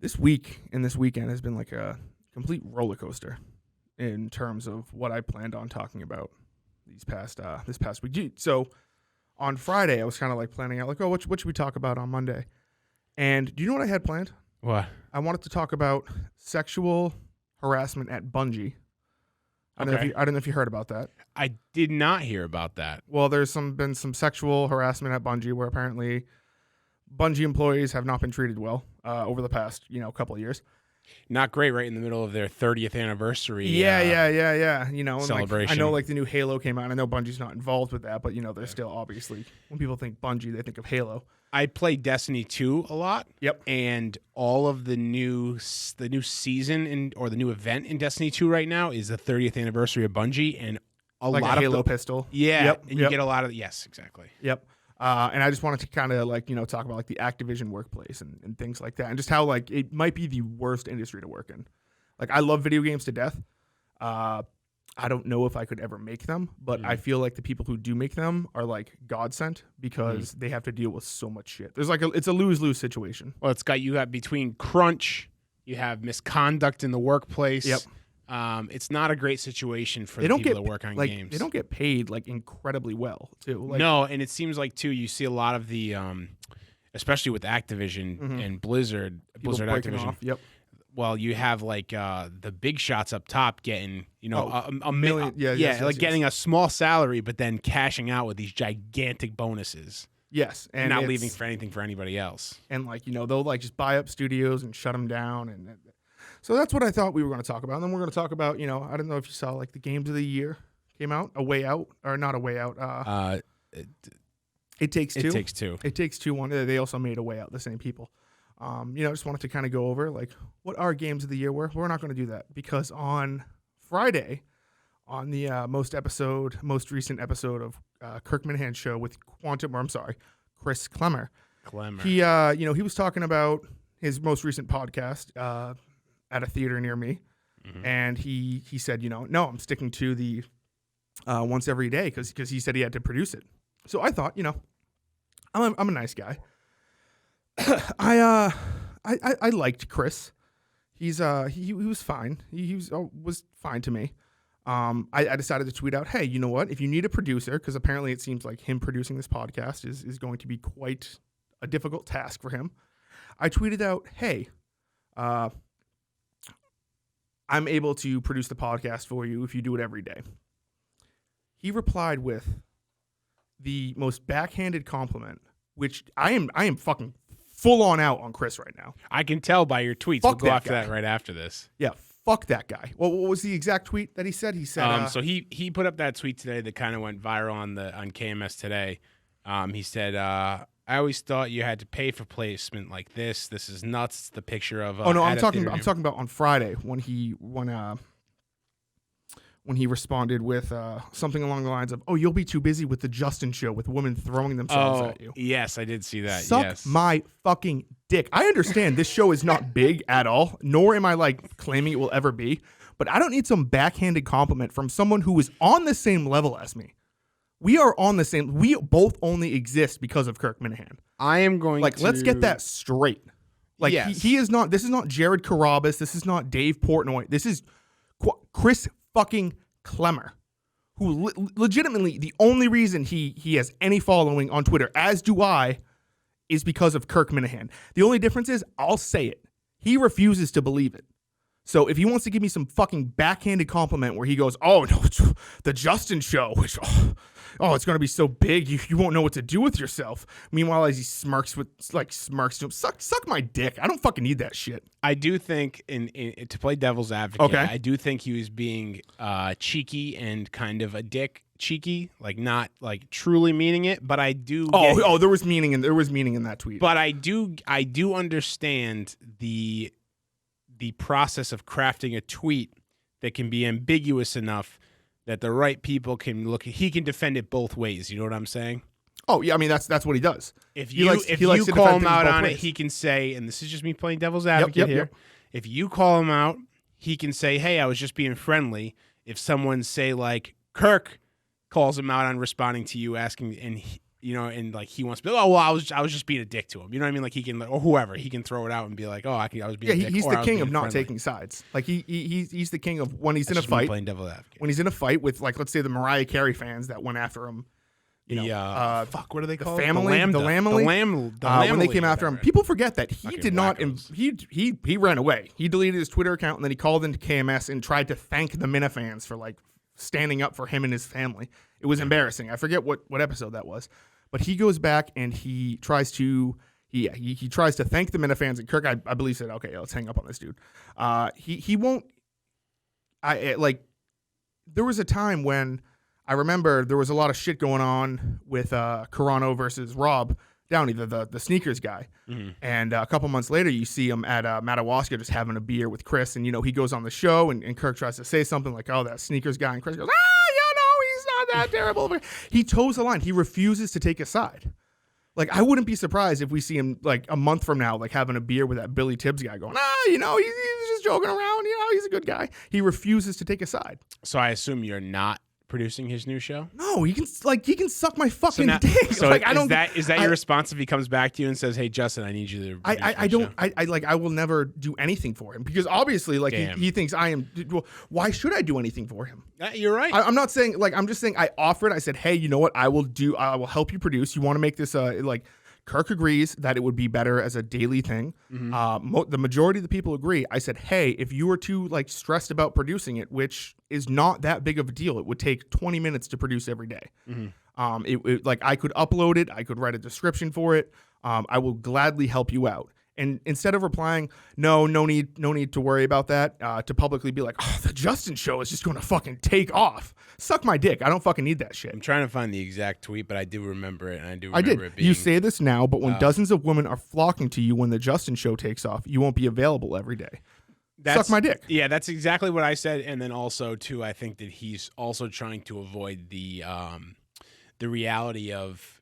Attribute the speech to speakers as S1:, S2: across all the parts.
S1: This week and this weekend has been like a complete roller coaster in terms of what I planned on talking about this past week. So on Friday, I was kind of like planning out like, oh, what should we talk about on Monday? And do you know what I had planned?
S2: What?
S1: I wanted to talk about sexual harassment at Bungie. I don't know if you heard about that.
S2: I did not hear about that.
S1: Well, there's been some sexual harassment at Bungie where apparently Bungie employees have not been treated well over the past couple of years.
S2: Not great, right in the middle of their 30th anniversary.
S1: Yeah. And
S2: celebration.
S1: I know like the new Halo came out. I know Bungie's not involved with that, but they're still obviously, when people think Bungie, they think of Halo.
S2: I play Destiny 2 a lot.
S1: Yep.
S2: And all of the new season or the new event in Destiny 2 right now is the 30th anniversary of Bungie, and a lot of
S1: Halo pistol.
S2: Yeah.
S1: Yep.
S2: And you get a lot of yes, exactly.
S1: Yep. And I just wanted to kind of talk about like the Activision workplace and things like that, and just how like it might be the worst industry to work in. Like I love video games to death. I don't know if I could ever make them, but I feel like the people who do make them are like God sent because they have to deal with so much shit. There's it's a lose-lose situation.
S2: Well, you got between crunch, you have misconduct in the workplace.
S1: Yep.
S2: It's not a great situation for the people that work on games.
S1: They don't get paid like incredibly well too.
S2: No, and it seems like too you see a lot of the, especially with Activision and Blizzard Activision.
S1: Off. Yep.
S2: Well, you have like the big shots up top getting a million, getting a small salary, but then cashing out with these gigantic bonuses.
S1: Yes,
S2: and not leaving for anything for anybody else.
S1: And they'll like just buy up studios and shut them down, and so that's what I thought we were going to talk about. And then we're going to talk about I don't know if you saw like the games of the year came out, A Way Out or not A Way Out. It Takes Two.
S2: It Takes Two.
S1: It Takes Two. One. They also made A Way Out. The same people. Just wanted to kind of go over like what our games of the year were. We're not going to do that because on Friday, on the most recent episode of Kirk Minahan's show with Chris Clemmer. He was talking about his most recent podcast at a theater near me, and he said, no, I'm sticking to the once every day because he said he had to produce it. So I thought, I'm a nice guy. I liked Chris. He was fine. He was fine to me. I decided to tweet out, hey, you know what? If you need a producer, because apparently it seems like him producing this podcast is going to be quite a difficult task for him. I tweeted out, hey, I'm able to produce the podcast for you if you do it every day. He replied with the most backhanded compliment, which I am fucking full on out on Chris right now.
S2: I can tell by your tweets. We'll go after that right after this.
S1: Yeah, fuck that guy. Well, what was the exact tweet that he said? He said,
S2: so he put up that tweet today that kind of went viral on KMS today. He said, I always thought you had to pay for placement like this. This is nuts. It's the picture of.
S1: I'm talking about on Friday when he responded with something along the lines of, "Oh, you'll be too busy with the Justin show with women throwing themselves at you."
S2: Yes, I did see that.
S1: Suck my fucking dick. I understand this show is not big at all, nor am I like claiming it will ever be. But I don't need some backhanded compliment from someone who is on the same level as me. We are on the same. We both only exist because of Kirk Minahan.
S2: I am going to
S1: let's get that straight. Like
S2: yes.
S1: he is not. This is not Jared Carabas. This is not Dave Portnoy. This is Chris fucking Clemmer, who legitimately the only reason he has any following on Twitter, as do I, is because of Kirk Minahan. The only difference is I'll say it. He refuses to believe it. So if he wants to give me some fucking backhanded compliment where he goes, "Oh no, it's the Justin show," which it's going to be so big you won't know what to do with yourself. Meanwhile, as he smirks to him, suck my dick. I don't fucking need that shit.
S2: I do think to play devil's advocate, I do think he was being cheeky and kind of a dick. Cheeky, like not like truly meaning it, but I do.
S1: There was meaning in that tweet.
S2: But I do understand the process of crafting a tweet that can be ambiguous enough that the right people can look. He can defend it both ways. You know what I'm saying?
S1: Oh yeah, I mean that's what he does.
S2: If you call him out on it, he can say, and this is just me playing devil's advocate here. Yep. If you call him out, he can say, "Hey, I was just being friendly." If someone say like Kirk calls him out on responding to you asking, and you know, and like he wants to be, oh well, I was just being a dick to him. You know what I mean? Like he can, or whoever, he can throw it out and be like, oh, I was being a dick.
S1: He's
S2: or
S1: the king of not taking sides. Like he's the king of when he's in a fight.
S2: Playing devil advocate.
S1: When he's in a fight with, like, let's say the Mariah Carey fans that went after him. You know,
S2: what are they called?
S1: The Lamely. When they came after him, people forget that he did not. He ran away. He deleted his Twitter account and then he called into KMS and tried to thank the Minifans for like standing up for him and his family. It was embarrassing. I forget what episode that was, but he goes back and he tries to he tries to thank the Minifans, and Kirk, I believe, said, "Okay, let's hang up on this dude." He won't. There was a time when I remember there was a lot of shit going on with Carano versus Rob Downey, the sneakers guy. Mm-hmm. And a couple months later, you see him at Madawaska just having a beer with Chris. And, you know, he goes on the show and Kirk tries to say something like, oh, that sneakers guy. And Chris goes, he's not that terrible. He toes the line. He refuses to take a side. Like, I wouldn't be surprised if we see him, like, a month from now, like, having a beer with that Billy Tibbs guy going, he's just joking around. You know, he's a good guy. He refuses to take a side.
S2: So I assume you're not producing his new show?
S1: No, he can suck my fucking dick.
S2: So like, is that your response if he comes back to you and says, "Hey, Justin, I need you to"?
S1: I will never do anything for him because obviously, like, he thinks I am. Well, why should I do anything for him?
S2: You're right.
S1: I'm not saying, like, I'm just saying I offered. I said, hey, you know what? I will help you produce. You want to make this Kirk agrees that it would be better as a daily thing. Mm-hmm. The majority of the people agree. I said, hey, if you were too stressed about producing it, which is not that big of a deal, it would take 20 minutes to produce every day. Mm-hmm. I could upload it. I could write a description for it. I will gladly help you out. And instead of replying, no need to worry about that, to publicly be like, oh, the Justin show is just going to fucking take off. Suck my dick. I don't fucking need that shit.
S2: I'm trying to find the exact tweet, but I do remember it, and I do remember it being...
S1: You say this now, but when dozens of women are flocking to you when the Justin show takes off, you won't be available every day. Suck my dick.
S2: Yeah, that's exactly what I said. And then also, too, I think that he's also trying to avoid the reality of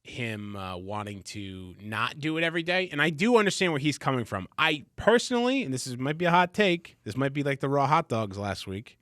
S2: him wanting to not do it every day. And I do understand where he's coming from. I personally, and might be a hot take, this might be like the raw hot dogs last week,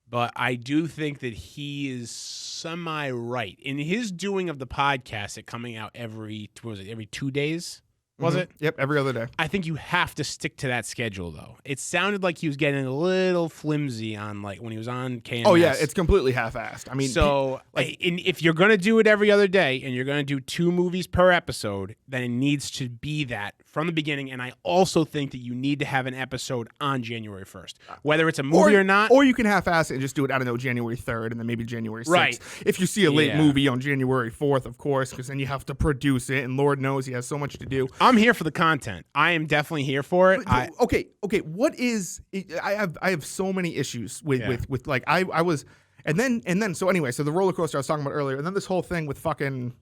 S2: but I do think that he is semi-right. In his doing of the podcast, it coming out every 2 days? Was it?
S1: Yep, every other day.
S2: I think you have to stick to that schedule, though. It sounded like he was getting a little flimsy on, like, when he was on KMS.
S1: Oh, yeah, it's completely half-assed. I mean,
S2: so if you're going to do it every other day and you're going to do 2 movies per episode, then it needs to be that from the beginning. And I also think that you need to have an episode on January 1st, whether it's a movie or not.
S1: Or you can half-ass it and just do it, I don't know, January 3rd and then maybe January 6th. Right. If you see a late movie on January 4th, of course, because then you have to produce it, and Lord knows he has so much to do.
S2: I'm here for the content. I am definitely here for it.
S1: Okay. What is? I have so many issues with like I was, and then so anyway. So the roller coaster I was talking about earlier, and then this whole thing with fucking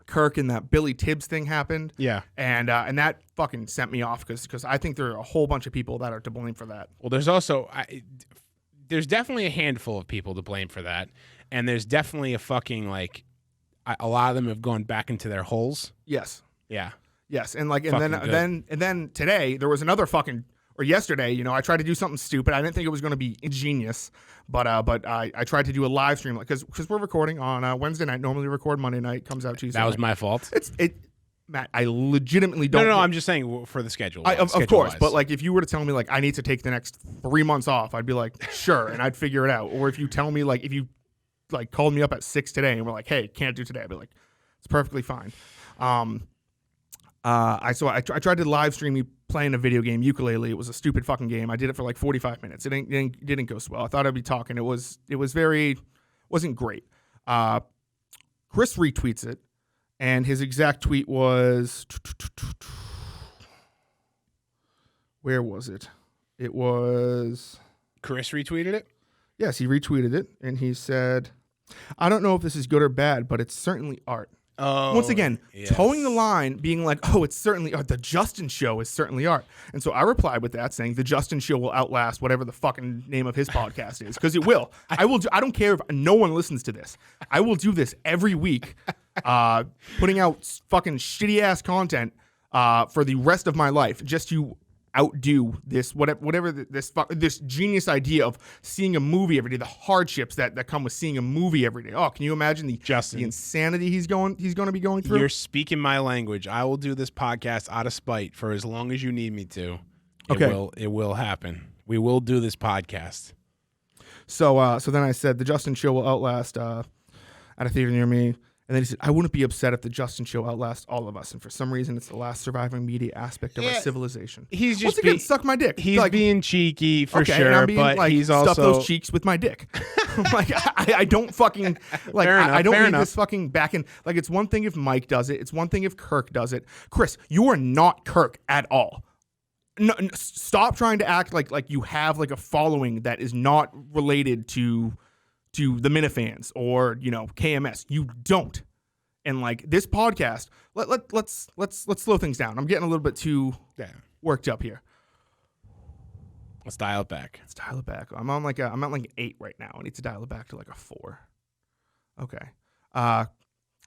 S1: Kirk and that Billy Tibbs thing happened.
S2: Yeah.
S1: And that fucking sent me off because I think there are a whole bunch of people that are to blame for that.
S2: Well, there's also there's definitely a handful of people to blame for that, and there's definitely a fucking a lot of them have gone back into their holes.
S1: Yes.
S2: Yeah.
S1: Yes, and then today there was another or yesterday, you know, I tried to do something stupid. I didn't think it was going to be ingenious, but I tried to do a live stream because we're recording on Wednesday night. Normally record Monday night, comes out Tuesday.
S2: That was my fault.
S1: Matt, I legitimately don't.
S2: No, I'm just saying for the schedule.
S1: Of course, but like if you were to tell me like I need to take the next 3 months off, I'd be like sure, and I'd figure it out. Or if you tell me if you called me up at 6 today and we're like, hey, can't do today, I'd be like, it's perfectly fine. I tried to live stream me playing a video game, Ukulele. It was a stupid fucking game. I did it for 45 minutes. It didn't go so well. I thought I'd be talking. It wasn't great. Chris retweets it, and his exact tweet was, where was it? It was...
S2: Chris retweeted it?
S1: Yes, he retweeted it, and he said, I don't know if this is good or bad, but it's certainly art.
S2: Oh,
S1: once again, towing the line, being like, oh, it's certainly art. The Justin show is certainly art. And so I replied with that saying the Justin show will outlast whatever the fucking name of his podcast is, because it will. I don't care if no one listens to this. I will do this every week, putting out fucking shitty ass content for the rest of my life, just to outdo this whatever this genius idea of seeing a movie every day, the hardships that come with seeing a movie every day. Oh, can you imagine the insanity he's going to be going through?
S2: You're speaking my language. I will do this podcast out of spite for as long as you need me to. It will happen. We will do this podcast.
S1: So then I said the Justin Show will outlast at a theater near me. And then he said, I wouldn't be upset if the Justin Show outlasts all of us. And for some reason, it's the last surviving media aspect of our civilization.
S2: He's just
S1: once again, suck my dick.
S2: He's like, being cheeky for sure,
S1: and I'm being,
S2: but
S1: like,
S2: he's also
S1: stuff those cheeks with my dick. Like I don't fucking like. I don't need this fucking back in. Like, it's one thing if Mike does it. It's one thing if Kirk does it. Chris, you are not Kirk at all. No, stop trying to act like you have like a following that is not related to the Minifans or KMS. You don't. And like this podcast, let's slow things down. I'm getting a little bit too worked up here.
S2: Let's dial it back.
S1: I'm at like an 8 right now. I need to dial it back to like a 4. Okay.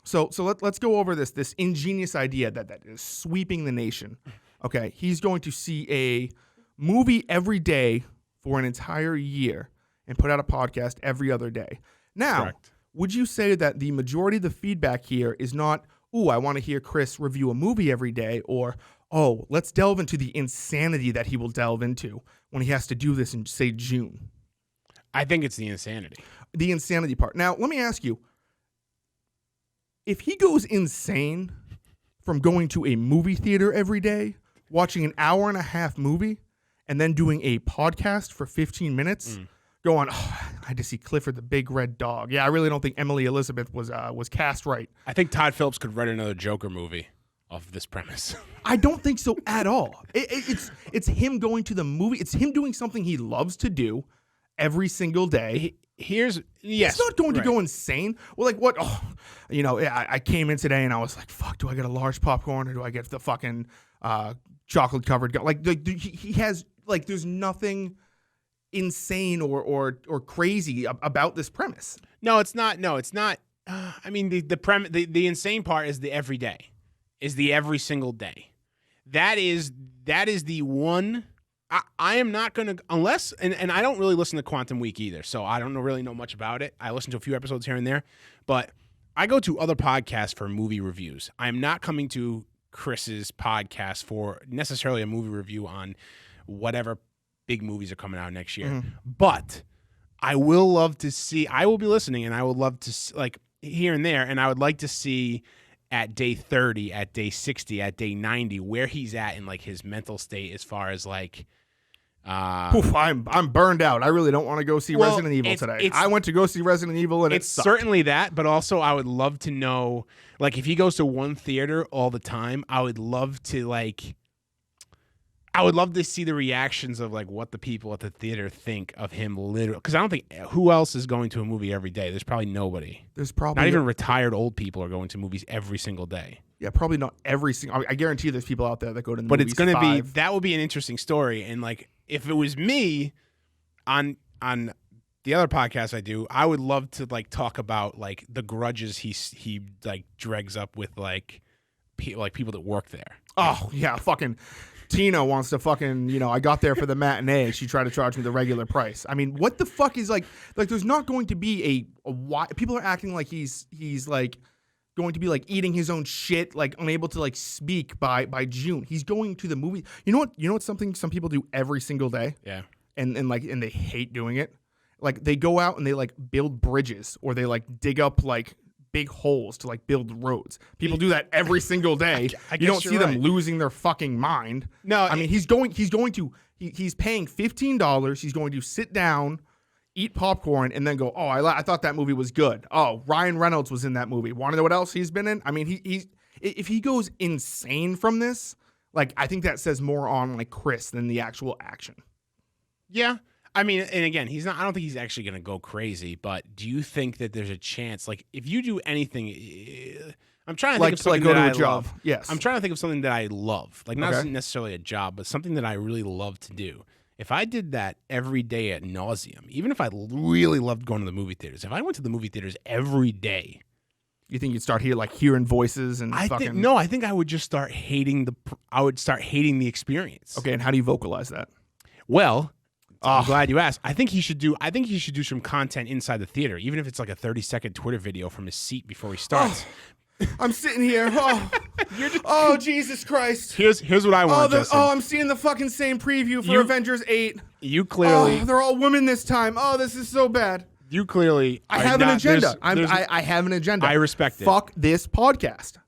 S1: So let's go over this ingenious idea that is sweeping the nation. Okay, he's going to see a movie every day for an entire year and put out a podcast every other day. Now,
S2: Correct.
S1: Would you say that the majority of the feedback here is not, ooh, I want to hear Chris review a movie every day, or, oh, let's delve into the insanity that he will delve into when he has to do this in, say, June?
S2: I think it's the insanity.
S1: The insanity part. Now, let me ask you, if he goes insane from going to a movie theater every day, watching an hour-and-a-half movie, and then doing a podcast for 15 minutes, going, oh, I had to see Clifford the Big Red Dog. Yeah, I really don't think Emily Elizabeth was cast right.
S2: I think Todd Phillips could write another Joker movie off of this premise.
S1: I don't think so at all. It's him going to the movie. It's him doing something he loves to do every single day.
S2: He's
S1: not going to go insane. Well, like what? Oh, I came in today and I was like, fuck, do I get a large popcorn or do I get the fucking chocolate covered? Like he has like, there's nothing insane or crazy about this premise.
S2: No, it's not. I mean, the insane part is the everyday, is the every single day. That is the one. I am not going to, unless, and I don't really listen to Quantum Week either, so I don't really know much about it. I listen to a few episodes here and there, but I go to other podcasts for movie reviews. I am not coming to Chris's podcast for necessarily a movie review on whatever big movies are coming out next year. Mm-hmm. But I will love to see, I will be listening, and I would love to, like, here and there, and I would like to see at day 30, at day 60, at day 90, where he's at in, like, his mental state as far as, like,
S1: I'm burned out. I really don't want to go see Resident Evil today. I went to go see Resident Evil, and
S2: it's certainly that, but also I would love to know, like, if he goes to one theater all the time, I would love to, like, I would love to see the reactions of, like, what the people at the theater think of him literally. Because I don't think, who else is going to a movie every day? There's probably nobody.
S1: There's probably
S2: not even retired old people are going to movies every single day.
S1: Yeah, probably not every single. I guarantee there's people out there that go to the
S2: but
S1: movies.
S2: But it's going to be, that would be an interesting story. And, like, if it was me on the other podcast I do, I would love to, like, talk about, like, the grudges he like dregs up with, like people that work there.
S1: Oh yeah, fucking Tina wants to fucking, I got there for the matinee. She tried to charge me the regular price. I mean, what the fuck is like there's not going to be people are acting like he's like going to be like eating his own shit, like unable to like speak by June. He's going to the movie. You know what something some people do every single day?
S2: Yeah.
S1: And they hate doing it. Like they go out and they like build bridges or they like dig up like big holes to like build roads. People do that every single day. You don't see them losing their fucking mind.
S2: No,
S1: I mean he's paying $15. He's going to sit down, eat popcorn, and then go, oh, I thought that movie was good. Oh, Ryan Reynolds was in that movie. Want to know what else he's been in? I mean, if he goes insane from this, like I think that says more on like Chris than the actual action.
S2: Yeah. I mean, and again, I don't think he's actually going to go crazy, but do you think that there's a chance, like, if you do anything, I'm trying to think of something
S1: go
S2: that
S1: to
S2: I
S1: a job.
S2: love.
S1: Yes.
S2: I'm trying to think of something that I love, like not necessarily a job, but something that I really love to do. If I did that every day ad nauseum, even if I really loved going to the movie theaters, if I went to the movie theaters every day
S1: You think you'd start hearing voices and
S2: I
S1: fucking?
S2: think no. I think I would just start hating the experience.
S1: Okay, and how do you vocalize that?
S2: Well, I'm glad you asked. I think he should do some content inside the theater, even if it's like a 30-second Twitter video from his seat before he starts.
S1: I'm sitting here. Oh, Jesus Christ!
S2: Here's what I want. Justin.
S1: I'm seeing the fucking same preview for Avengers 8.
S2: You clearly.
S1: They're all women this time. Oh, this is so bad.
S2: You clearly.
S1: I have an agenda. I have an agenda.
S2: I respect it.
S1: Fuck this podcast.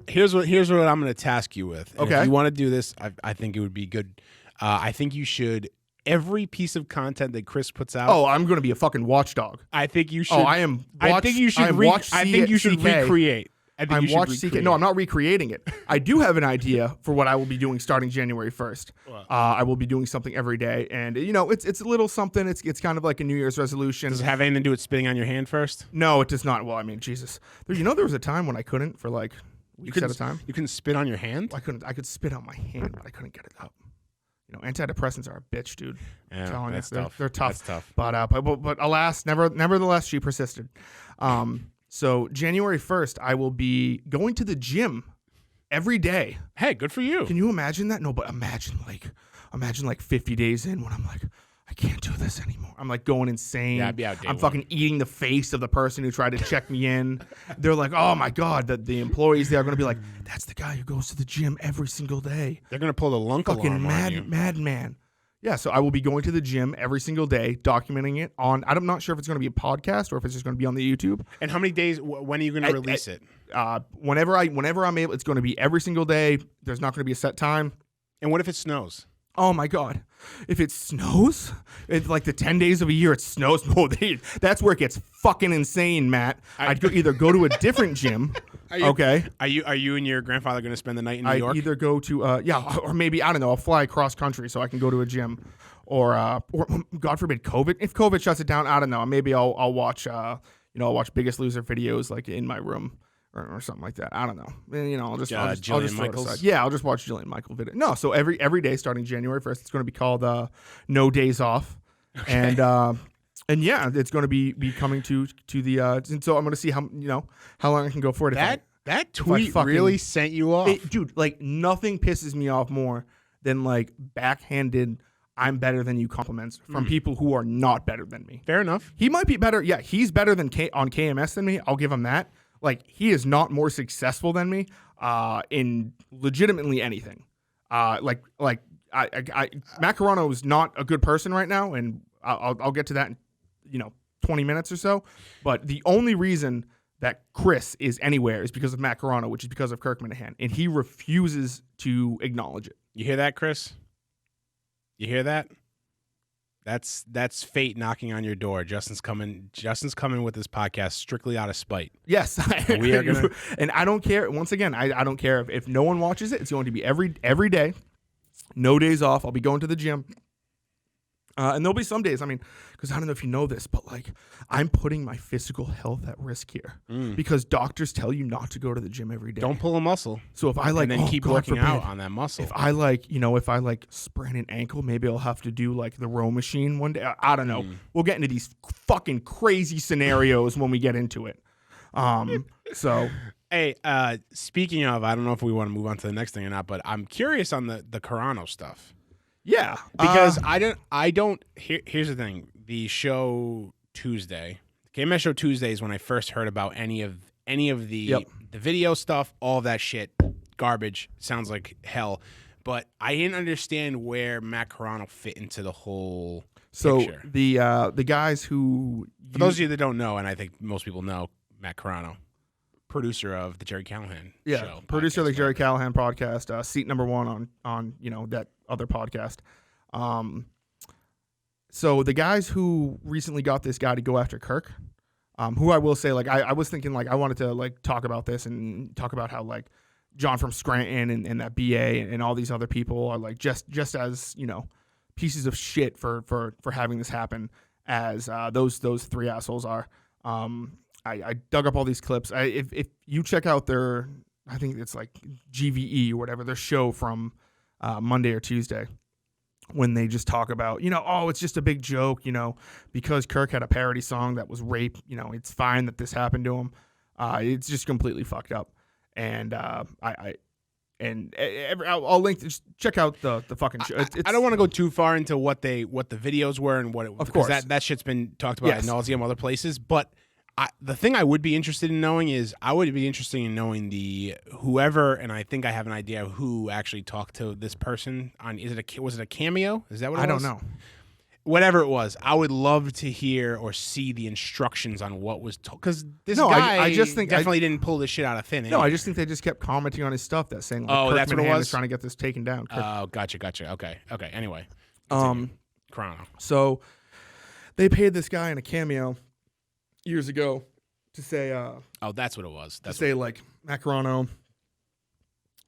S2: Here's what I'm going to task you with. And
S1: Okay.
S2: If you want to do this, I think it would be good. I think you should. Every piece of content that Chris puts out.
S1: Oh, I'm going to be a fucking watchdog.
S2: I think you should.
S1: Oh, I am.
S2: I think you should. I think you should recreate.
S1: I'm watch CK. No, I'm not recreating it. I do have an idea for what I will be doing starting January 1st. I will be doing something every day, and it's a little something. It's kind of like a New Year's resolution.
S2: Does it have anything to do with spitting on your hand first?
S1: No, it does not. Well, I mean, Jesus. There was a time when I couldn't for like weeks at a time.
S2: You couldn't spit on your hand?
S1: I couldn't. I could spit on my hand, but I couldn't get it up. Antidepressants are a bitch, dude.
S2: Yeah, that's tough.
S1: They're tough.
S2: That's tough.
S1: But alas, nevertheless, she persisted. So January 1st, I will be going to the gym every day.
S2: Hey, good for you.
S1: Can you imagine that? No, but imagine 50 days in when I'm like, I can't do this anymore. I'm like going insane.
S2: Yeah, I'd be out day
S1: I'm
S2: one.
S1: fucking eating the face of the person who tried to check me in. They're like, oh my God, the employees there are going to be like, that's the guy who goes to the gym every single day.
S2: They're going to pull the lunk
S1: Fucking
S2: alarm on you.
S1: madman. Yeah, so I will be going to the gym every single day, documenting it on. I'm not sure if it's going to be a podcast or if it's just going to be on the YouTube.
S2: And how many days? When are you going to release it?
S1: Whenever I'm able, it's going to be every single day. There's not going to be a set time.
S2: And what if it snows?
S1: Oh my God! If it snows, it's like the 10 days of a year it snows. No, that's where it gets fucking insane, Matt. I'd either go to a different gym. Okay.
S2: Are you and your grandfather going to spend the night in New York?
S1: I'd either go to or maybe I don't know. I'll fly across country so I can go to a gym, or God forbid COVID. If COVID shuts it down, I don't know. Maybe I'll watch I'll watch Biggest Loser videos like in my room. Or something like that. I don't know. I'll just
S2: Jillian Michaels.
S1: Yeah, I'll just watch Jillian Michaels video. No, so every day starting January 1st, it's going to be called No Days Off, okay. and yeah, it's going to be coming to the. And so I'm going to see how long I can go for it.
S2: That tweet really sent you off,
S1: dude. Like nothing pisses me off more than like backhanded "I'm better than you" compliments from people who are not better than me.
S2: Fair enough.
S1: He might be better. Yeah, he's better than on KMS than me. I'll give him that. Like, he is not more successful than me in legitimately anything. Matt Carano is not a good person right now, and I'll get to that in 20 minutes or so. But the only reason that Chris is anywhere is because of Matt Carano, which is because of Kirk Minahan, and he refuses to acknowledge it.
S2: You hear that, Chris? You hear that? That's fate knocking on your door. Justin's coming with this podcast strictly out of spite.
S1: Yes.
S2: We are gonna...
S1: And I don't care. Once again, I don't care if no one watches it. It's going to be every day. No days off. I'll be going to the gym. And there'll be some days, because I don't know if you know this, but like I'm putting my physical health at risk here because doctors tell you not to go to the gym every day.
S2: Don't pull a muscle.
S1: So if I like,
S2: and then keep working out on that muscle.
S1: If I like sprain an ankle, maybe I'll have to do like the row machine one day. I don't know. We'll get into these fucking crazy scenarios when we get into it. So.
S2: Hey, speaking of, I don't know if we want to move on to the next thing or not, but I'm curious on the Carano stuff.
S1: Yeah,
S2: because I don't. Here's the thing: the show Tuesday, KMS show Tuesday is when I first heard about any of the video stuff, all of that shit, garbage. Sounds like hell, but I didn't understand where Matt Carano fit into the whole.
S1: So
S2: picture.
S1: The guys who,
S2: for those of you that don't know, and I think most people know, Matt Carano, producer of the Jerry Callahan show,
S1: producer of the Jerry Callahan podcast, seat number 1 on that other podcast. So the guys who recently got this guy to go after Kirk, who I will say, like I was thinking, like I wanted to like talk about this and talk about how like John from Scranton and that BA and all these other people are like just as pieces of shit for having this happen as those 3 assholes are. I dug up all these clips. If you check out their, I think it's like GVE or whatever, their show from Monday or Tuesday, when they just talk about, it's just a big joke, because Kirk had a parody song that was rape, it's fine that this happened to him. It's just completely fucked up. And I'll link. Just check out the fucking show.
S2: I don't want to go too far into what the videos were and what it was.
S1: Of course,
S2: that shit's been talked about ad nauseum other places. But the thing I would be interested in knowing is the whoever, and I think I have an idea of who actually talked to this person on. Was it a cameo? Is that what it was?
S1: I don't know.
S2: Whatever it was, I would love to hear or see the instructions on what was told. Because this guy
S1: I just think
S2: definitely didn't pull this shit out of thin air.
S1: No, I just think they just kept commenting on his stuff, that saying, like,
S2: that's what it was?
S1: is trying to get this taken down.
S2: Oh, gotcha. Okay. Anyway. Carano.
S1: So they paid this guy in a cameo years ago to say,
S2: that's what it was.
S1: Like, Matt Carano,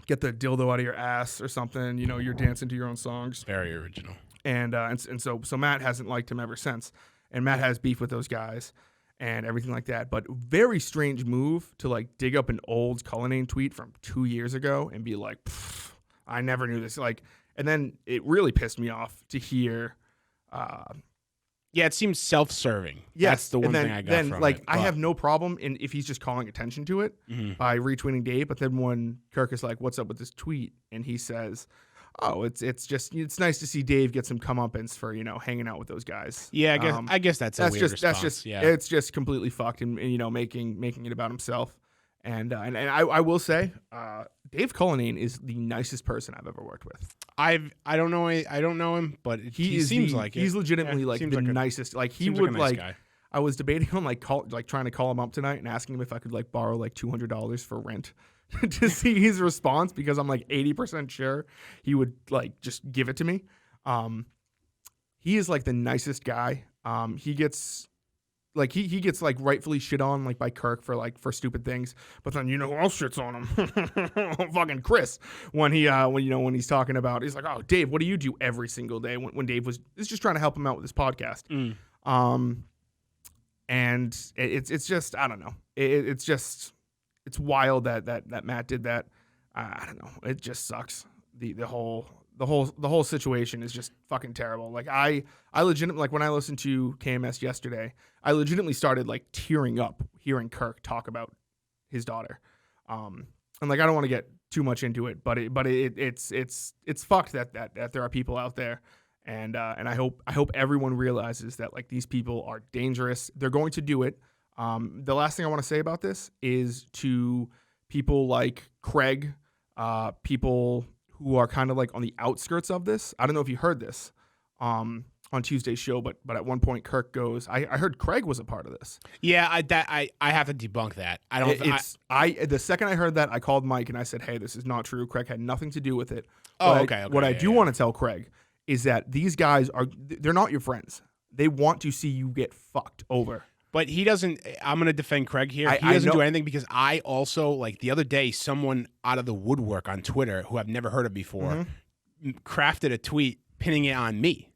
S1: get the dildo out of your ass or something. You know, you're dancing to your own songs.
S2: Very original.
S1: And so Matt hasn't liked him ever since, and Matt has beef with those guys and everything like that. But very strange move to like dig up an old Cullinane tweet from 2 years ago and be like, I never knew this. Like, and then it really pissed me off to hear.
S2: Yeah, it seems self-serving.
S1: Yes,
S2: that's the one thing I got from it.
S1: I have no problem if he's just calling attention to it by retweeting Dave. But then when Kirk is like, "What's up with this tweet?" and he says, "Oh, it's nice to see Dave get some comeuppance for hanging out with those guys."
S2: Yeah, I guess that's a weird response.
S1: It's just completely fucked and making it about himself. And I will say, Dave Cullinane is the nicest person I've ever worked with.
S2: I don't know him, but he seems like
S1: he's legitimately the nicest. Like he would
S2: like a nice guy.
S1: I was debating on trying to call him up tonight and asking him if I could borrow $200 for rent to see his response, because I'm 80% sure he would just give it to me. He is the nicest guy. He gets he gets rightfully shit on by Kirk for stupid things, but then who else shits on him? Fucking Chris, when he's talking about, he's like, "Oh, Dave, what do you do every single day?" When Dave is just trying to help him out with his podcast. And it's just, I don't know. It's wild that Matt did that. I don't know. It just sucks. The whole situation is just fucking terrible. I legitimately, when I listened to KMS yesterday, I legitimately started tearing up hearing Kirk talk about his daughter. And I don't want to get too much into it, but it's fucked that there are people out there. And I hope everyone realizes that these people are dangerous. They're going to do it. The last thing I want to say about this is to people like Craig, people who are kind of on the outskirts of this. I don't know if you heard this on Tuesday's show, but at one point Kirk goes, I heard Craig was a part of this.
S2: Yeah, I have to debunk that. I don't.
S1: The second I heard that, I called Mike and I said, "Hey, this is not true. Craig had nothing to do with it."
S2: Okay.
S1: What I do want to tell Craig is that these guys they're not your friends. They want to see you get fucked over.
S2: But he doesn't. I'm going to defend Craig here. He doesn't do anything, because I also, the other day, someone out of the woodwork on Twitter who I've never heard of before crafted a tweet pinning it on me.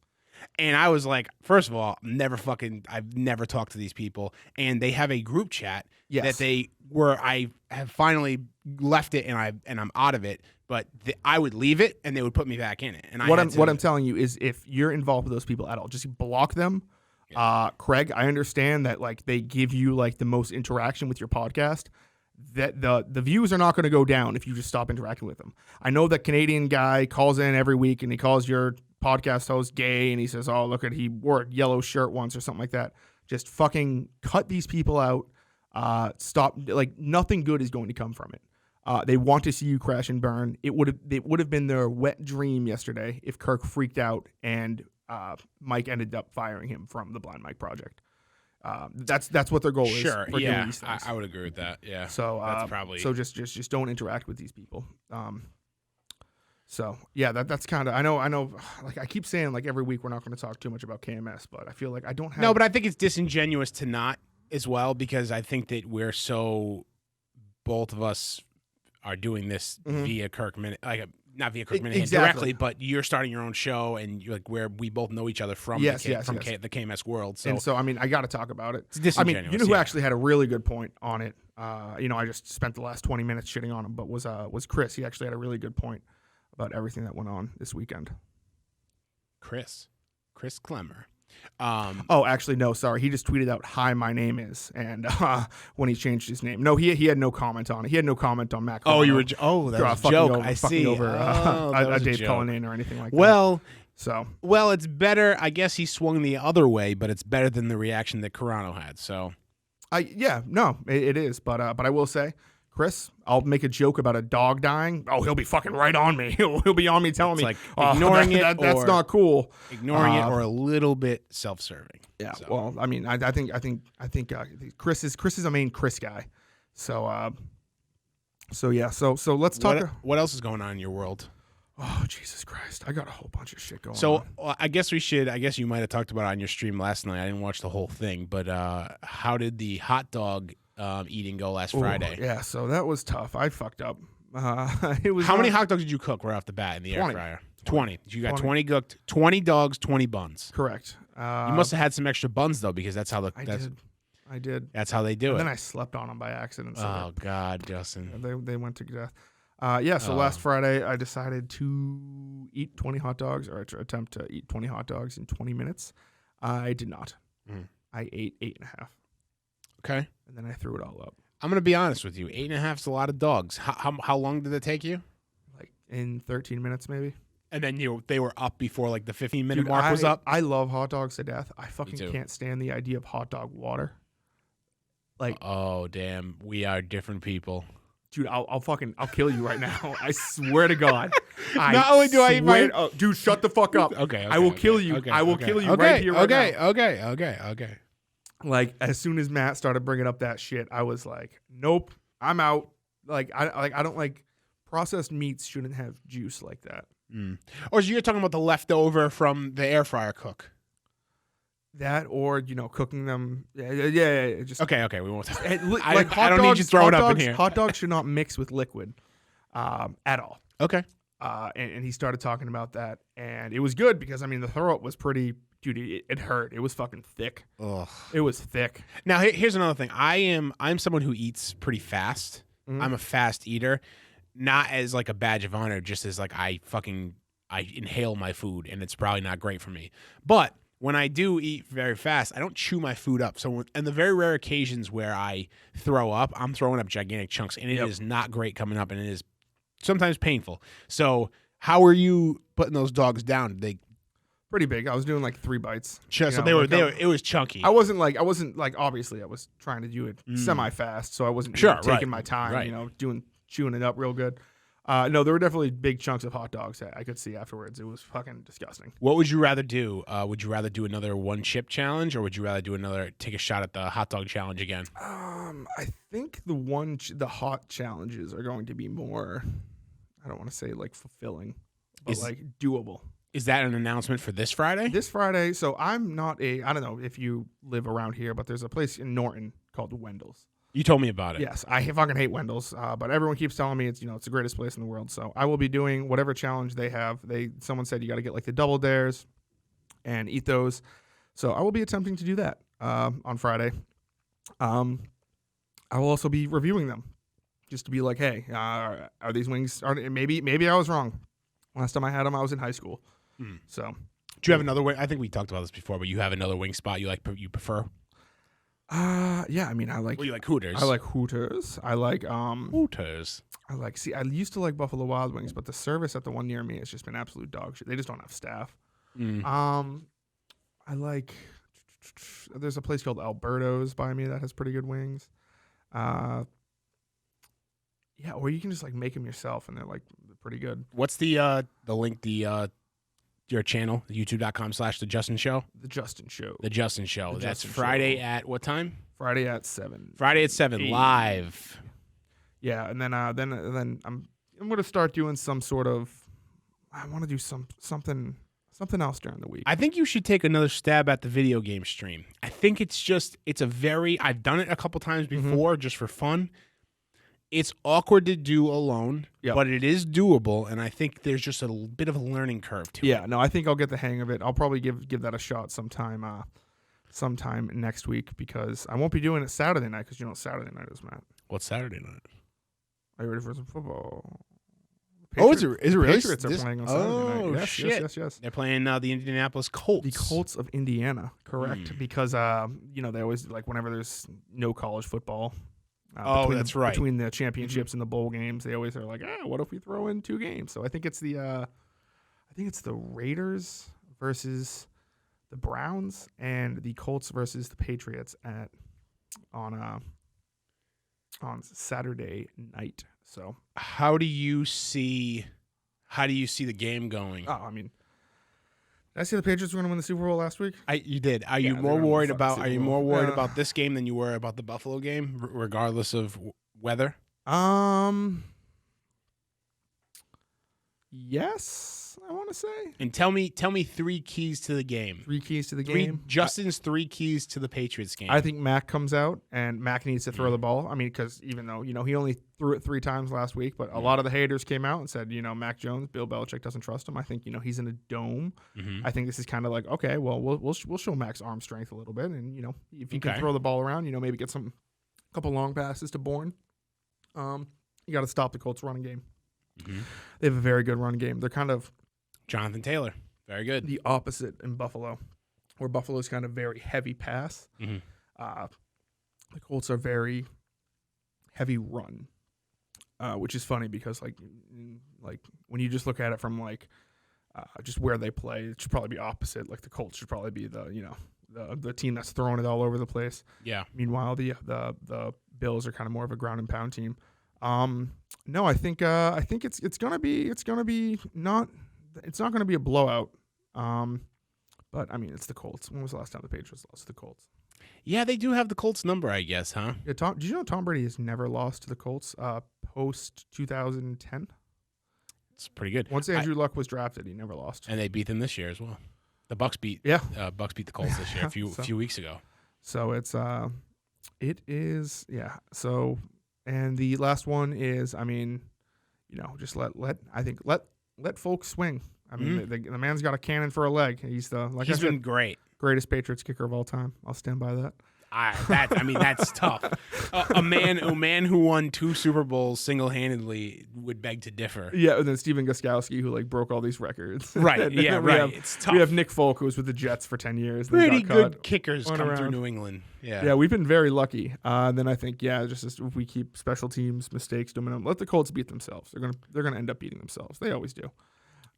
S2: And I was like, first of all, I've never talked to these people. And they have a group chat that I have finally left it and I'm out of it. But I would leave it and they would put me back in it. And
S1: what I'm telling you is, if you're involved with those people at all, just block them. Yeah. Craig, I understand that they give you the most interaction with your podcast. That the views are not going to go down if you just stop interacting with them. I know that Canadian guy calls in every week and he calls your podcast host gay and he says, "Oh, look at, he wore a yellow shirt once," or something like that. Just fucking cut these people out. Stop. Nothing good is going to come from it. They want to see you crash and burn. It would have been their wet dream yesterday if Kirk freaked out and Mike ended up firing him from the Blind Mike Project. That's what their goal is.
S2: Sure,
S1: for doing these things.
S2: I would agree with that. Yeah.
S1: So
S2: that's probably
S1: just don't interact with these people. So yeah, that's kind of, I know. I keep saying every week we're not going to talk too much about KMS, but I feel I don't have.
S2: No, but I think it's disingenuous to not as well, because I think that both of us are doing this via Kirk Minute, not via Kirk Minute directly, but you're starting your own show, and you're where we both know each other from the KMS world. So,
S1: and so, I got to talk about it.
S2: It's disingenuous.
S1: You know who actually had a really good point on it? I just spent the last 20 minutes shitting on him, but was Chris. He actually had a really good point about everything that went on this weekend.
S2: Chris Clemmer.
S1: Oh, actually, no, sorry. He just tweeted out, "Hi, my name is," and when he changed his name, no, he had no comment on it. He had no comment on Matt.
S2: Oh,
S1: Carano,
S2: that was a joke. I
S1: fucking
S2: see.
S1: over
S2: That was a
S1: Dave
S2: joke.
S1: Cullinane or anything like that.
S2: Well, it's better. I guess he swung the other way, but it's better than the reaction that Carano had. So,
S1: it is. But I will say, Chris, I'll make a joke about a dog dying. Oh, he'll be fucking right on me. He'll be on me telling
S2: it's
S1: me,
S2: like ignoring
S1: that's not cool.
S2: Ignoring it or a little bit self-serving.
S1: Yeah.
S2: So.
S1: Well, I mean, I think Chris is a main Chris guy. So yeah. So let's talk.
S2: What else is going on in your world?
S1: Oh, Jesus Christ. I got a whole bunch of shit going on.
S2: So I guess you might have talked about it on your stream last night. I didn't watch the whole thing, but how did the hot dog eating go last Friday?
S1: Yeah, so that was tough. I fucked up. It was
S2: How many hot dogs did you cook right off the bat in the
S1: 20.
S2: air fryer? 20. You got 20 cooked, 20 dogs, 20 buns.
S1: Correct.
S2: You must have had some extra buns though, because that's how
S1: I did.
S2: That's how they do
S1: and
S2: it.
S1: Then I slept on them by accident. So
S2: oh God, Justin.
S1: they went to death. So last Friday I decided to eat 20 hot dogs, or to attempt to eat 20 hot dogs in 20 minutes. I did not. I ate 8.5.
S2: Okay.
S1: And then I threw it all up.
S2: I'm gonna be honest with you. 8.5 is a lot of dogs. How long did it take you?
S1: Like in 13 minutes, maybe.
S2: And then they were up before like the 15-minute mark was up.
S1: I love hot dogs to death. I fucking
S2: too.
S1: can't stand the idea of hot dog water. Like,
S2: oh damn, we are different people.
S1: Dude, I'll kill you right now. I swear to God.
S2: Not only do I eat my...
S1: dude, shut the fuck up.
S2: Okay.
S1: I will kill you. I will kill you right here, right now.
S2: Okay.
S1: Like, as soon as Matt started bringing up that shit, I was like, nope, I'm out. Like, I don't like processed meats shouldn't have juice like that.
S2: Or you're talking about the leftover from the air fryer cook?
S1: That, or cooking them. Yeah. Just
S2: okay. We won't.
S1: Like
S2: I don't need you throwing up in here.
S1: Hot dogs should not mix with liquid, at all.
S2: Okay.
S1: And he started talking about that, and it was good because the throw up was pretty. Dude, it hurt. It was fucking thick.
S2: Ugh.
S1: It was thick.
S2: Now here's another thing. I'm someone who eats pretty fast.
S1: Mm-hmm.
S2: I'm a fast eater, not as like a badge of honor, just as like I inhale my food, and it's probably not great for me. But when I do eat very fast, I don't chew my food up. So in the very rare occasions where I throw up, I'm throwing up gigantic chunks, and it is not great coming up, and it is sometimes painful. So how are you putting those dogs down? They
S1: pretty big. I was doing like 3 bites.
S2: So they were. It was chunky.
S1: I wasn't like obviously I was trying to do it semi fast, so I wasn't taking my time. Chewing it up real good. No, there were definitely big chunks of hot dogs that I could see afterwards. It was fucking disgusting.
S2: What would you rather do? Would you rather do another 1 chip challenge, or would you rather do take a shot at the hot dog challenge again?
S1: I think the hot challenges are going to be more, I don't want to say like fulfilling, but like doable.
S2: Is that an announcement for this Friday?
S1: This Friday. So I don't know if you live around here, but there's a place in Norton called Wendell's.
S2: You told me about it.
S1: Yes, I fucking hate Wendell's, but everyone keeps telling me it's the greatest place in the world. So I will be doing whatever challenge they have. Someone said you got to get like the double dares and eat those. So I will be attempting to do that on Friday. I will also be reviewing them, just to be like, hey, are these wings? Maybe I was wrong. Last time I had them, I was in high school. So
S2: do you have another wing? I think we talked about this before, but you have another wing spot you prefer?
S1: Yeah, I like.
S2: Well, you like Hooters.
S1: I like Hooters. I like
S2: Hooters.
S1: I used to like Buffalo Wild Wings, but the service at the one near me has just been absolute dog shit. They just don't have staff. I like. There's a place called Alberto's by me that has pretty good wings. Yeah, or you can just like make them yourself, and they're pretty good.
S2: What's the link? Your channel, youtube.com/The Justin Show.
S1: The Justin Show.
S2: The Justin Show.
S1: The
S2: That's
S1: Justin
S2: Friday
S1: Show.
S2: At what time?
S1: Friday at 7.
S2: Friday at 7 live.
S1: Yeah, and then I'm going to start doing some sort of. I want to do something else during the week.
S2: I think you should take another stab at the video game stream. I think I've done it a couple times before just for fun. It's awkward to do alone, but it is doable, and I think there's just a bit of a learning curve to it.
S1: Yeah, no, I think I'll get the hang of it. I'll probably give that a shot sometime next week, because I won't be doing it Saturday night, because Saturday night is, Matt.
S2: What's Saturday night?
S1: Are you ready for some football? The Patriots,
S2: is it really?
S1: Patriots are playing on Saturday night. Yes,
S2: shit!
S1: Yes.
S2: They're playing the Indianapolis Colts.
S1: The Colts of Indiana, correct? Because they always like whenever there's no college football.
S2: That's right.
S1: Between the championships and the bowl games, they always are like, what if we throw in 2 games? So I think it's the Raiders versus the Browns and the Colts versus the Patriots on Saturday night. So
S2: how do you see the game going?
S1: Oh, I mean, did I see the Patriots were going to win the Super Bowl last week?
S2: You did. Are you more worried about this game than you were about the Buffalo game, regardless of weather?
S1: Yes, I want to say.
S2: And tell me 3 keys to the game.
S1: 3 keys to the game.
S2: Justin's 3 keys to the Patriots game.
S1: I think Mac comes out and Mac needs to throw the ball. I mean, because even though he only threw it 3 times last week, but a lot of the haters came out and said, Mac Jones, Bill Belichick doesn't trust him. I think he's in a dome. I think this is kind of like, okay, well we'll show Mac's arm strength a little bit, and if he can throw the ball around, maybe get a couple long passes to Bourne. You got to stop the Colts running game. They have a very good run game. They're kind of
S2: Jonathan Taylor, very good.
S1: The opposite in Buffalo, where Buffalo's kind of very heavy pass. The Colts are very heavy run, which is funny because like when you just look at it from just where they play, it should probably be opposite. Like the Colts should probably be the team that's throwing it all over the place.
S2: Yeah.
S1: Meanwhile, the Bills are kind of more of a ground and pound team. No, I think it's gonna be not gonna be a blowout. But I mean it's the Colts. When was the last time the Patriots lost to the Colts?
S2: Yeah, they do have the Colts number, I guess, huh?
S1: Yeah, did you know Tom Brady has never lost to the Colts post 2010?
S2: It's pretty good.
S1: Once Andrew Luck was drafted, he never lost.
S2: And they beat them this year as well. The Bucks beat Bucks beat the Colts this year a few weeks ago. So
S1: it is. So. And the last one is, I mean, just let folks swing. I mean, the man's got a cannon for a leg. He's
S2: been great,
S1: greatest Patriots kicker of all time. I'll stand by that.
S2: That's tough. A man who won 2 Super Bowls single-handedly would beg to differ.
S1: Yeah, and then Steven Gostkowski, who broke all these records.
S2: Right. Yeah. Right. It's tough.
S1: We have Nick Folk, who was with the Jets for 10 years.
S2: Pretty good kickers come through New England. Yeah.
S1: Yeah, we've been very lucky. Then I think just if we keep special teams mistakes to minimum, let the Colts beat themselves. They're gonna end up beating themselves. They always do.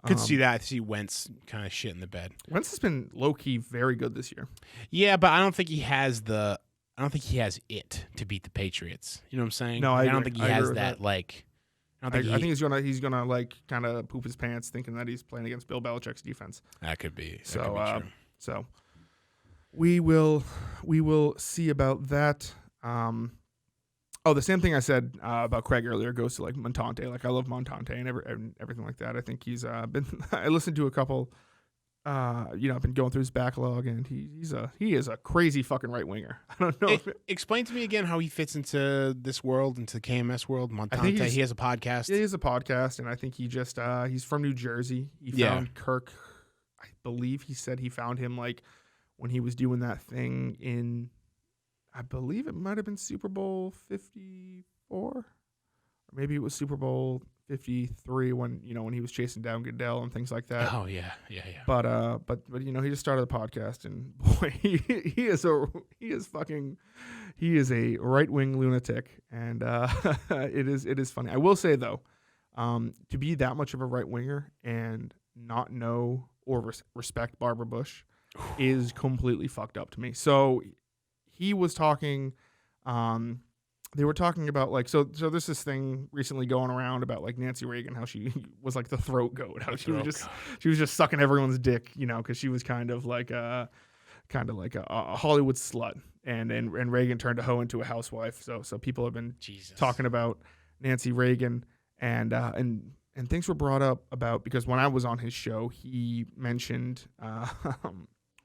S2: Could see that. I see Wentz kind of shit in the bed.
S1: Wentz has been low key very good this year.
S2: Yeah, but I don't think he has it to beat the Patriots. You know what I'm saying?
S1: No, I
S2: don't think he has that.
S1: I think he's gonna kind of poop his pants thinking that he's playing against Bill Belichick's defense.
S2: That could be.
S1: True. So we will see about that. The same thing I said about Craig earlier goes to Montante. I love Montante and everything like that. I think he's been. I listened to a couple. I've been going through his backlog, and he is a crazy fucking right winger. I don't know.
S2: Explain to me again how he fits into this world, into the KMS world. Montante. He has a podcast.
S1: Yeah, he has a podcast, and I think he just he's from New Jersey. He found Kirk. I believe he said he found him when he was doing that thing in. I believe it might have been Super Bowl 54, or maybe it was Super Bowl 53 when he was chasing down Goodell and things like that.
S2: Oh yeah.
S1: But he just started the podcast, and boy, he is a right wing lunatic, and it is funny. I will say though, to be that much of a right winger and not know or respect Barbara Bush is completely fucked up to me. So he was talking. They were talking about so there's this thing recently going around about Nancy Reagan, how she was the throat goat, how she was just sucking everyone's dick, because she was kind of like a Hollywood slut, and Reagan turned a hoe into a housewife. So people have been talking about Nancy Reagan, and things were brought up about, because when I was on his show, he mentioned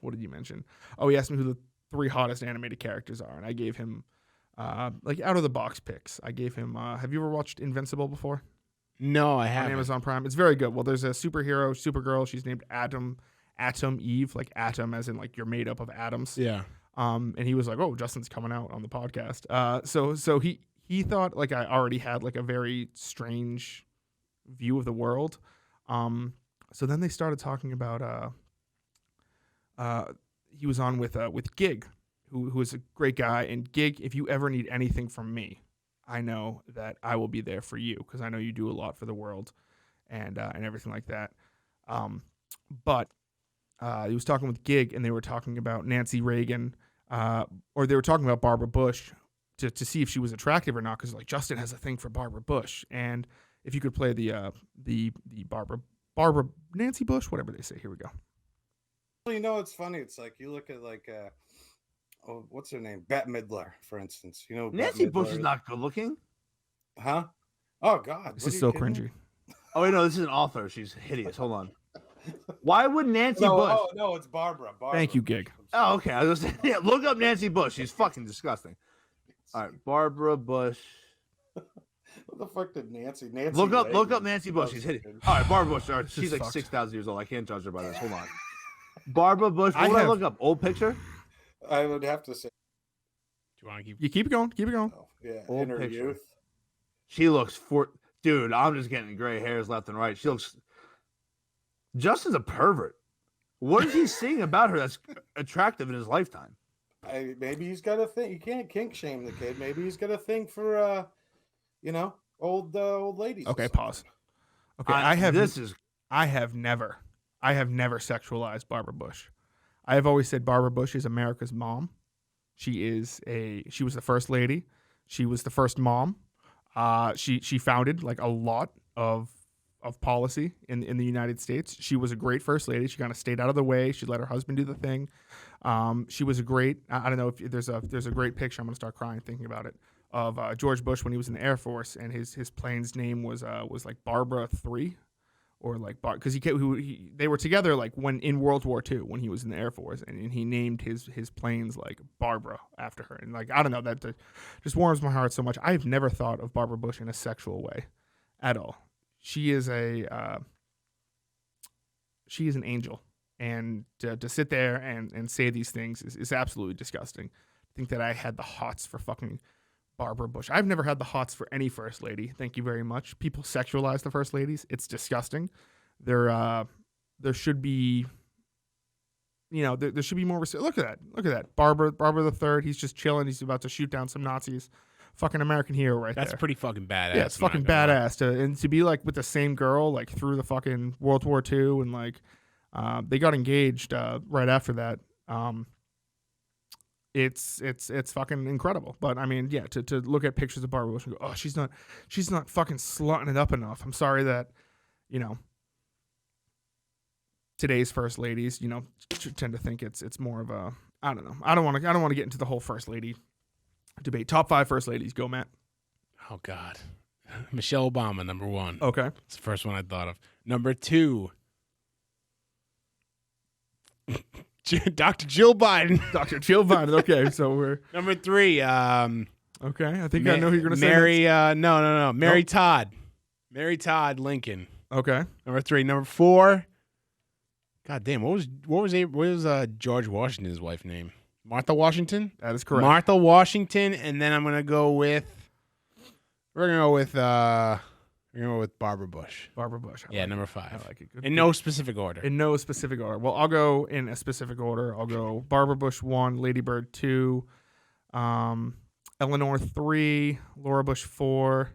S1: what did he mention? Oh, he asked me who the 3 hottest animated characters are, and I gave him. Out of the box picks, I gave him. Have you ever watched Invincible before?
S2: No, I haven't.
S1: On Amazon Prime, it's very good. Well, there's a superhero, Supergirl. She's named Atom Eve, atom as in you're made up of atoms.
S2: Yeah.
S1: And he was like, "Oh, Justin's coming out on the podcast." So he thought I already had a very strange view of the world. So then they started talking about he was on with Gig, who is a great guy. And Gig, if you ever need anything from me, I know that I will be there for you because I know you do a lot for the world and everything like that. But he was talking with Gig, and they were talking about Nancy Reagan, or they were talking about Barbara Bush to see if she was attractive or not, because like Justin has a thing for Barbara Bush, and if you could play the Barbara Nancy Bush, whatever they say. Here we go.
S3: Well, you know, it's funny. It's like you look at like what's her name, Bette Midler, for instance. You know,
S4: Nancy Bush is not good looking.
S3: Huh? Oh God,
S1: This is so cringy.
S4: Oh wait, no, this is an author. She's hideous. Hold on. Why would Nancy Bush?
S3: Oh no, it's Barbara.
S1: Thank you, Gig.
S4: Oh, okay. I was gonna say, yeah, look up Nancy Bush. She's fucking disgusting. All right, Barbara Bush.
S3: What the fuck did Nancy
S4: Look up
S3: Reagan?
S4: Nancy Bush. She's hideous. All right, Barbara Bush. All right, she's like 6,000 years old. I can't judge her by this. Hold on. Barbara Bush. What would I look up? Old picture?
S3: I would have to say.
S2: Do you want to keep?
S1: You keep it going. Keep it going.
S3: Oh, yeah,
S4: Old
S3: in her
S4: picture.
S3: youth.
S4: She looks dude. I'm just getting gray hairs left and right. She looks. Justin's a pervert. What is he seeing about her that's attractive in his lifetime?
S3: Maybe he's got a thing. You can't kink shame the kid. Maybe he's got a thing for old ladies.
S1: Okay, pause. Okay, I have never sexualized Barbara Bush. I have always said Barbara Bush is America's mom. She was the first lady. She was the first mom. She founded like a lot of policy in the United States. She was a great first lady. She kind of stayed out of the way. She let her husband do the thing. She was a great. I don't know if there's a great picture. I'm gonna start crying thinking about it, of George Bush when he was in the Air Force, and his plane's name was like Barbara 3, or like because they were together like when in World War II when he was in the Air Force, and he named his planes like Barbara after her, and like I don't know, that just warms my heart so much. I've never thought of Barbara Bush in a sexual way at all. She is an angel, and to sit there and say these things is absolutely disgusting. I think that I had the hots for fucking Barbara Bush. I've never had the hots for any first lady. Thank you very much. People sexualize the first ladies. It's disgusting. There should be, there should be more. Look at that. Barbara the third. He's just chilling. He's about to shoot down some Nazis. Fucking American hero right there.
S2: That's pretty fucking badass.
S1: Yeah, it's fucking badass. And to be like with the same girl like through the fucking World War II, and like they got engaged right after that. It's fucking incredible. But I mean, yeah, to look at pictures of Barbara Bush and go, oh, she's not fucking slutting it up enough. I'm sorry that, today's first ladies, tend to think it's more of a, I don't know. I don't want to get into the whole first lady debate. Top 5 first ladies. Go, Matt.
S2: Oh God, Michelle Obama, number 1.
S1: Okay,
S2: it's the first one I thought of. Number 2, Dr. Jill Biden.
S1: Dr. Jill Biden. Okay, so we're
S2: number 3.
S1: Okay, I think I know who you're gonna say.
S2: Mary. No. Mary Nope. Todd. Mary Todd Lincoln.
S1: Okay.
S2: Number 3. Number 4. God damn, what was George Washington's wife's name? Martha Washington?
S1: That is correct.
S2: Martha Washington, and then we're gonna go with Barbara Bush.
S1: Barbara Bush.
S2: Yeah, number 5.
S1: I like it. Good.
S2: In no specific order.
S1: In no specific order. Well, I'll go in a specific order. I'll go Barbara Bush 1, Lady Bird 2, Eleanor 3, Laura Bush 4.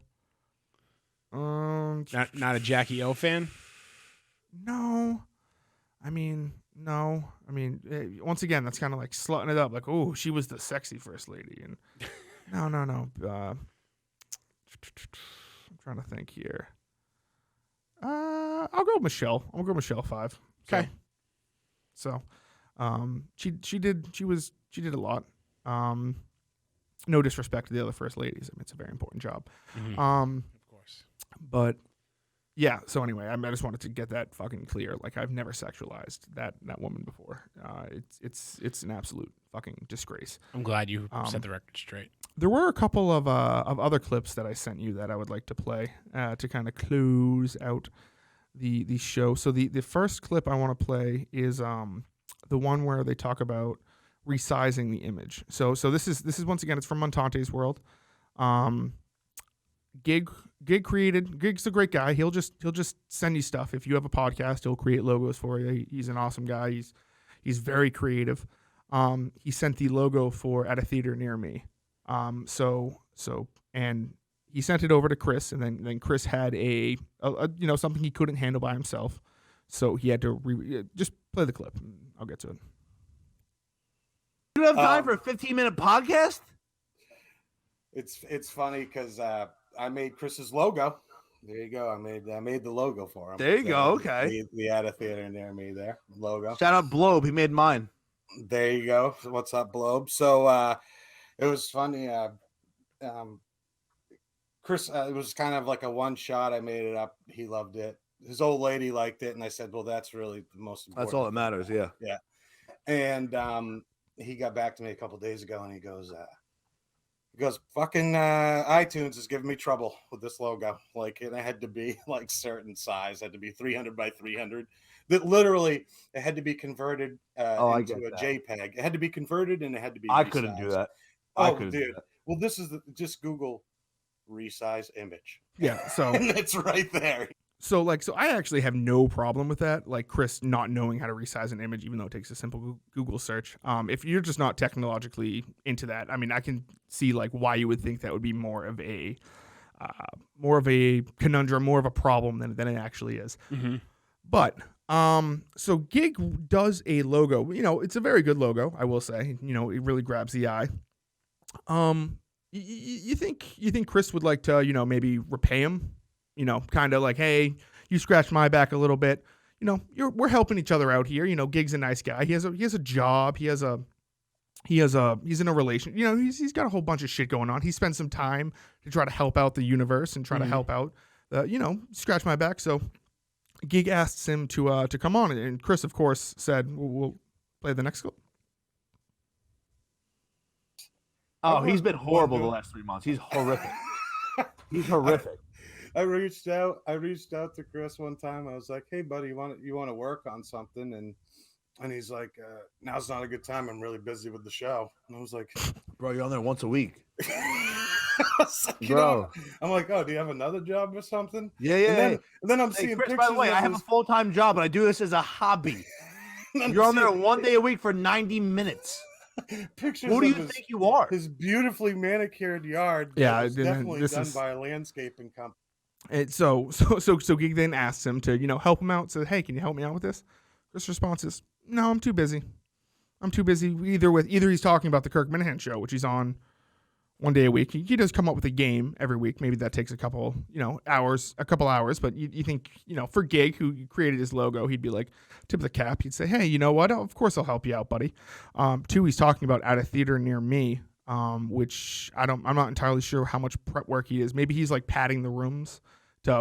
S2: Not a Jackie O fan?
S1: No. No. Once again, that's kind of like slutting it up. Like, oh, she was the sexy first lady. And no. I'm trying to think here. I'll go Michelle. I'll go Michelle 5.
S2: Okay.
S1: So, she did a lot. No disrespect to the other first ladies. I mean, it's a very important job.
S2: Mm-hmm.
S1: Of course. But yeah. So anyway, I just wanted to get that fucking clear. Like, I've never sexualized that woman before. It's an absolute fucking disgrace.
S2: I'm glad you set the record straight.
S1: There were a couple of other clips that I sent you that I would like to play to kind of close out the show. So the first clip I want to play is the one where they talk about resizing the image. So this is once again, it's from Montante's world. Gig Gig's a great guy. He'll just send you stuff. If you have a podcast, he'll create logos for you. He's an awesome guy. He's very creative. He sent the logo for At a Theater Near Me. And he sent it over to Chris, and then Chris had a something he couldn't handle by himself, so he had to just play the clip. I'll get to it.
S4: You don't have time for a 15-minute podcast?
S3: It's funny because I made Chris's logo. There you go. I made the logo for him.
S4: There you go. Okay.
S3: The At a Theater Near Me there logo.
S4: Shout out Blobe. He made mine.
S3: There you go. What's up, Blobe? So it was funny. Chris, it was kind of like a one shot. I made it up. He loved it. His old lady liked it, and I said, "Well, that's really the most important.
S4: That's all that matters." Yeah.
S3: Yeah. And he got back to me a couple days ago, and he goes, "Fucking iTunes is giving me trouble with this logo. Like, it had to be like certain size, had to be 300 by 300. That literally it had to be converted into a JPEG. It had to be converted, and it had to be.
S4: I couldn't do that.
S3: Dude. Well, this is just Google resize image.
S1: Yeah, so
S3: and it's right there.
S1: So I actually have no problem with that. Like Chris not knowing how to resize an image, even though it takes a simple Google search. If you're just not technologically into that, I mean, I can see like why you would think that would be more of a conundrum, more of a problem than it actually is.
S2: Mm-hmm.
S1: But so Gig does a logo. You know, it's a very good logo, I will say. You know, it really grabs the eye. You think Chris would like to, maybe repay him? You know, kind of like, hey, you scratched my back a little bit. You know, we're helping each other out here. You know, Gig's a nice guy. He has a job. He's in a relation. You know, he's got a whole bunch of shit going on. He spent some time to try to help out the universe and try to help out. Scratch my back. So Gig asks him to come on, and Chris, of course, said, "We'll play the next clip."
S4: Oh, he's been horrible the last 3 months. He's horrific. He's horrific.
S3: I reached out to Chris one time. I was like, "Hey, buddy, you want to work on something?" And he's like, "Now's not a good time. I'm really busy with the show." And I was like,
S4: "Bro, you're on there once a week."
S3: Bro, I'm like, "Oh, do you have another job or something?"
S4: Yeah.
S3: And then I'm seeing
S4: Chris,
S3: pictures.
S4: by the way, I have a full-time job, but I do this as a hobby. You're on there 1 day a week for 90 minutes.
S3: Pictures.
S4: Who do you think you are?
S3: His beautifully manicured yard.
S1: Yeah,
S3: was definitely done by a landscaping company.
S1: And so Gig then asks him to, help him out. Says, "Hey, can you help me out with this?" Chris' response is, "No, I'm too busy. Either he's talking about the Kirk Minahan show, which he's on 1 day a week. He does come up with a game every week. Maybe that takes a couple hours. But you think, for Gig, who created his logo, he'd be like, tip of the cap. He'd say, hey, you know what? Of course I'll help you out, buddy. 2, he's talking about At a Theater Near Me, which I'm not entirely sure how much prep work he is. Maybe he's like padding the rooms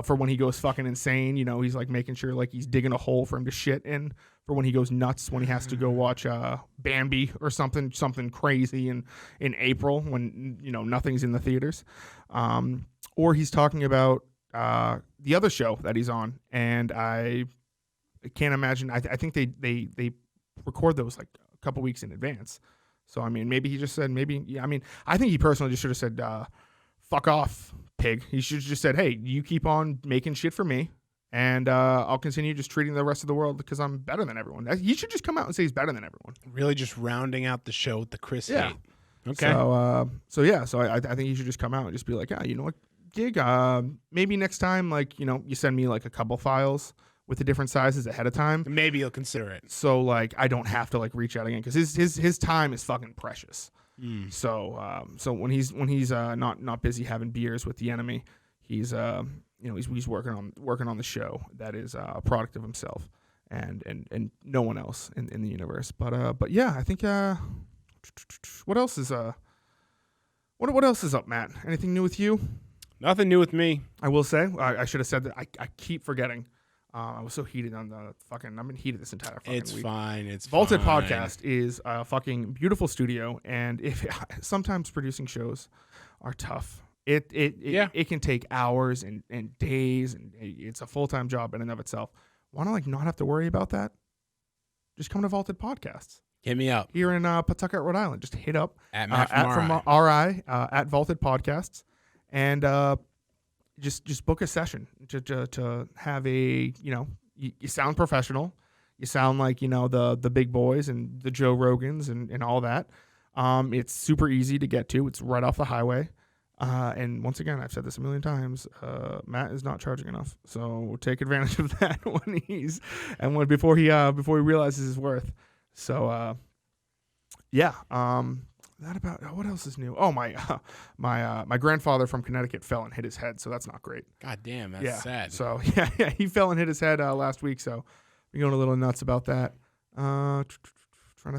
S1: for when he goes fucking insane. He's like making sure like he's digging a hole for him to shit in for when he goes nuts, when he has to go watch Bambi or something crazy in April when nothing's in the theaters. Or he's talking about the other show that he's on, and I can't imagine. I think they record those like a couple weeks in advance. So I mean, maybe he just said I think he personally just should have said, "Fuck off, pig." He should have just said, "Hey, you keep on making shit for me, and I'll continue just treating the rest of the world because I'm better than everyone." He should just come out and say he's better than everyone.
S2: Really, just rounding out the show with the Chris hate. Okay.
S1: So I think you should just come out and just be like, "Yeah, you know what, Gig? Maybe next time, like you send me like a couple files with the different sizes ahead of time.
S2: Maybe you'll consider it.
S1: So like I don't have to like reach out again because his time is fucking precious." So when he's not busy having beers with the enemy, he's he's working on the show that is a product of himself and no one else in the universe. But yeah, I think what else is what else is up, Matt? Anything new with you?
S2: Nothing new with me.
S1: I will say I should have said that. I keep forgetting. I was so heated on the fucking. I've been heated this entire fucking week.
S2: It's fine. It's
S1: Vaulted
S2: fine.
S1: Podcast is a fucking beautiful studio, and sometimes producing shows are tough. It can take hours and days, and it's a full-time job in and of itself. Want to like not have to worry about that? Just come to Vaulted Podcasts.
S2: Hit me up
S1: here in Pawtucket, Rhode Island. Just hit up
S2: at Matt
S1: from RI at Vaulted Podcasts, and just book a session to have a, you sound professional. You sound like, the big boys and the Joe Rogans and all that. It's super easy to get to. It's right off the highway. And once again, I've said this a million times, Matt is not charging enough. So take advantage of that before he realizes his worth. So, yeah. That about what else is new? Oh, my grandfather from Connecticut fell and hit his head, so that's not great.
S2: God damn, that's sad.
S1: So yeah, he fell and hit his head last week. So we're going a little nuts about that. Trying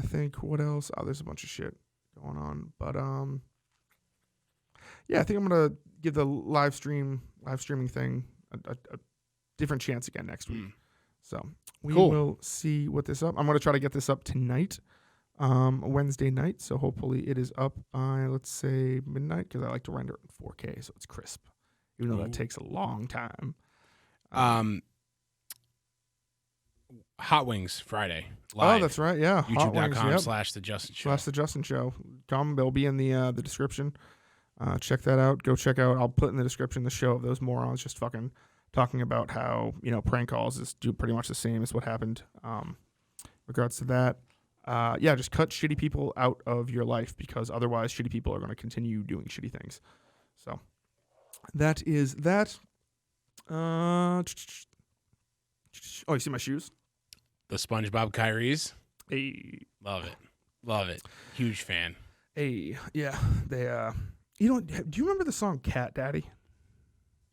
S1: to think what else. Oh, there's a bunch of shit going on, but yeah, I think I'm gonna give the live streaming thing a different chance again next week. So we will see what this up. I'm gonna try to get this up tonight. Wednesday night, so hopefully it is up by, let's say, midnight, because I like to render it in 4K, so it's crisp, even though that takes a long time.
S2: Hot Wings Friday live.
S1: Oh, that's right, yeah.
S2: YouTube.com/The Justin Show.
S1: /The Justin Show. They'll be in the description. Check that out. Go check out. I'll put in the description the show of those morons just fucking talking about how prank calls do pretty much the same as what happened. Regards to that. Yeah, just cut shitty people out of your life, because otherwise shitty people are going to continue doing shitty things. So that is that. Oh, you see my shoes?
S2: The SpongeBob Kyries.
S1: Hey,
S2: love it. Huge fan.
S1: Hey, yeah, they. Do you remember the song "Cat Daddy"?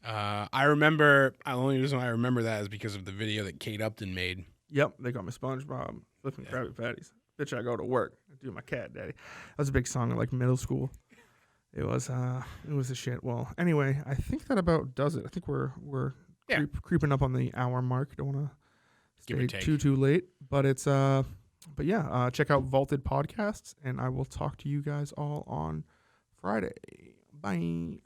S2: I remember. The only reason why I remember that is because of the video that Kate Upton made.
S1: Yep, they got me SpongeBob flipping Krabby Patties. Bitch, I go to work. I do my cat daddy. That was a big song in like middle school. It was a shit. Well, anyway, I think that about does it. I think we're creeping up on the hour mark. Don't want to stay too late, but it's check out Vaulted Podcasts, and I will talk to you guys all on Friday. Bye.